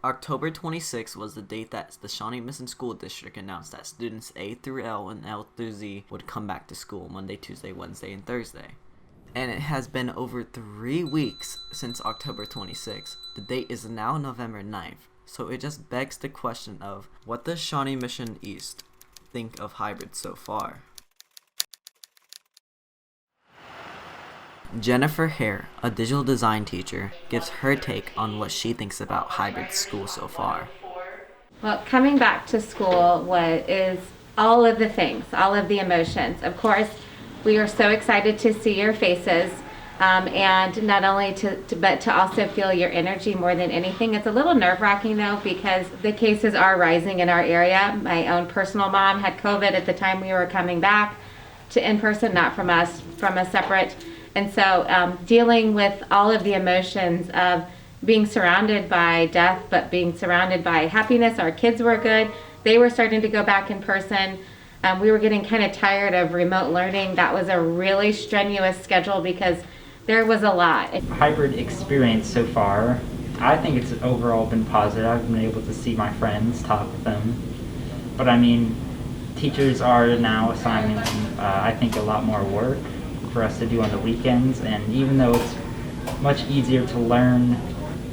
October 26th was the date that the Shawnee Mission School District announced that students A through L and L through Z would come back to school Monday, Tuesday, Wednesday, and Thursday. And it has been over 3 weeks since October 26th. The date is now November 9th, so it just begs the question of what does Shawnee Mission East think of hybrid so far? Jennifer Hare, a digital design teacher, gives her take on what she thinks about hybrid school so far. Well, coming back to school is all of the things, all of the emotions. Of course, we are so excited to see your faces, and not only but to also feel your energy more than anything. It's a little nerve-wracking though, because the cases are rising in our area. My own personal mom had COVID at the time we were coming back to in-person, not from us, from a separate. And so dealing with all of the emotions of being surrounded by death, but being surrounded by happiness. Our kids were good. They were starting to go back in person. We were getting kind of tired of remote learning. That was a really strenuous schedule because there was a lot. Hybrid experience so far, I think it's overall been positive. I've been able to see my friends, talk with them. But I mean, teachers are now assigning, I think, a lot more work for us to do on the weekends, and even though it's much easier to learn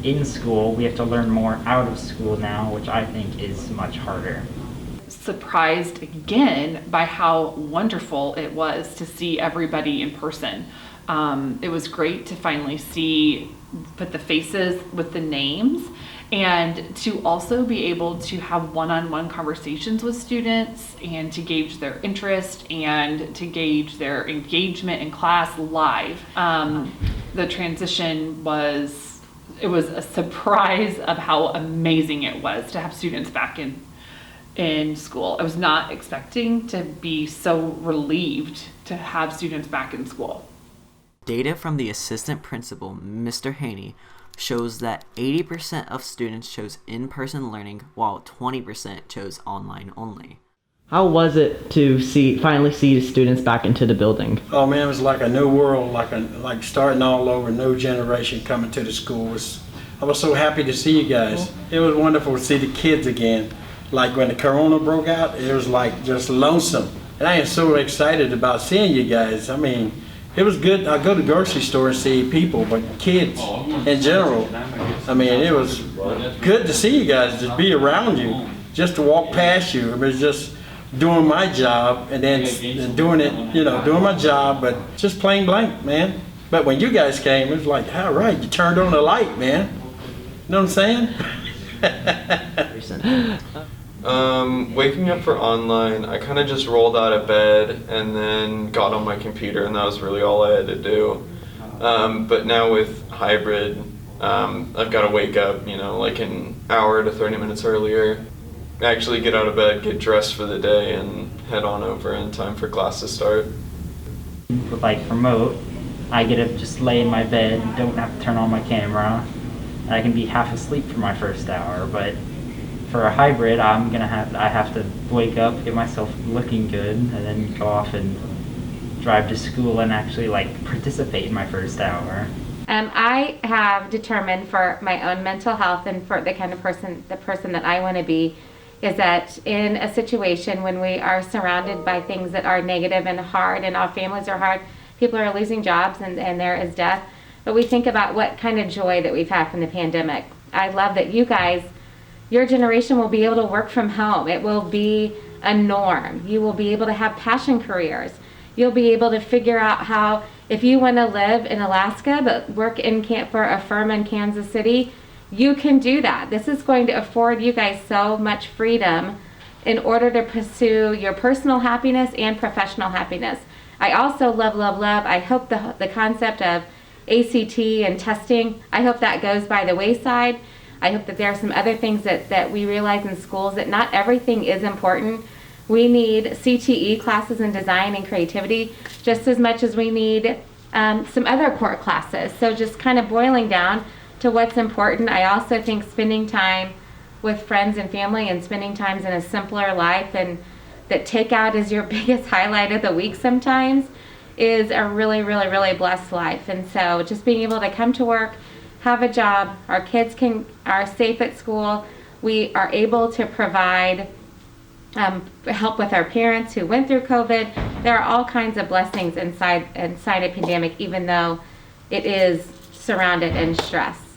in school, we have to learn more out of school now, which I think is much harder. Surprised again by how wonderful it was to see everybody in person. It was great to finally put the faces with the names, and to also be able to have one-on-one conversations with students and to gauge their interest and to gauge their engagement in class live. The transition was a surprise of how amazing it was to have students back in school. I was not expecting to be so relieved to have students back in school. Data from the assistant principal, Mr. Haney, shows that 80% of students chose in-person learning while 20% chose online only. How was it to finally see the students back into the building? Oh man, it was like a new world, like starting all over, new generation coming to the school. I was so happy to see you guys. It was wonderful to see the kids again. Like when the corona broke out, it was like just lonesome. And I am so excited about seeing you guys. I mean, it was good. I go to the grocery store and see people, but kids in general. I mean, it was good to see you guys, just be around you, just to walk past you. It was just doing my job and then doing it, doing my job, but just plain blank, man. But when you guys came, it was like, all right, you turned on the light, man. You know what I'm saying? Waking up for online, I kind of just rolled out of bed and then got on my computer, and that was really all I had to do. But now with hybrid, I've got to wake up, like an hour to 30 minutes earlier, actually get out of bed, get dressed for the day, and head on over in time for class to start. With remote, I get to just lay in my bed, don't have to turn on my camera. I can be half asleep for my first hour, but for a hybrid, I have to wake up, get myself looking good, and then go off and drive to school and actually participate in my first hour. I have determined for my own mental health and for the kind of person that I want to be, is that in a situation when we are surrounded by things that are negative and hard, and our families are hard, people are losing jobs and there is death, but we think about what kind of joy that we've had from the pandemic. I love that you guys, your generation will be able to work from home. It will be a norm. You will be able to have passion careers. You'll be able to figure out how, if you want to live in Alaska but work for a firm in Kansas City, you can do that. This is going to afford you guys so much freedom in order to pursue your personal happiness and professional happiness. I also love, I hope the concept of ACT and testing, I hope that goes by the wayside. I hope that there are some other things that we realize in schools, that not everything is important. We need CTE classes in design and creativity just as much as we need some other core classes. So just kind of boiling down to what's important. I also think spending time with friends and family and spending time in a simpler life, and that takeout is your biggest highlight of the week sometimes, is a really, really, really blessed life. And so just being able to come to work, have a job, our kids are safe at school, we are able to provide help with our parents who went through COVID. There are all kinds of blessings inside a pandemic, even though it is surrounded in stress.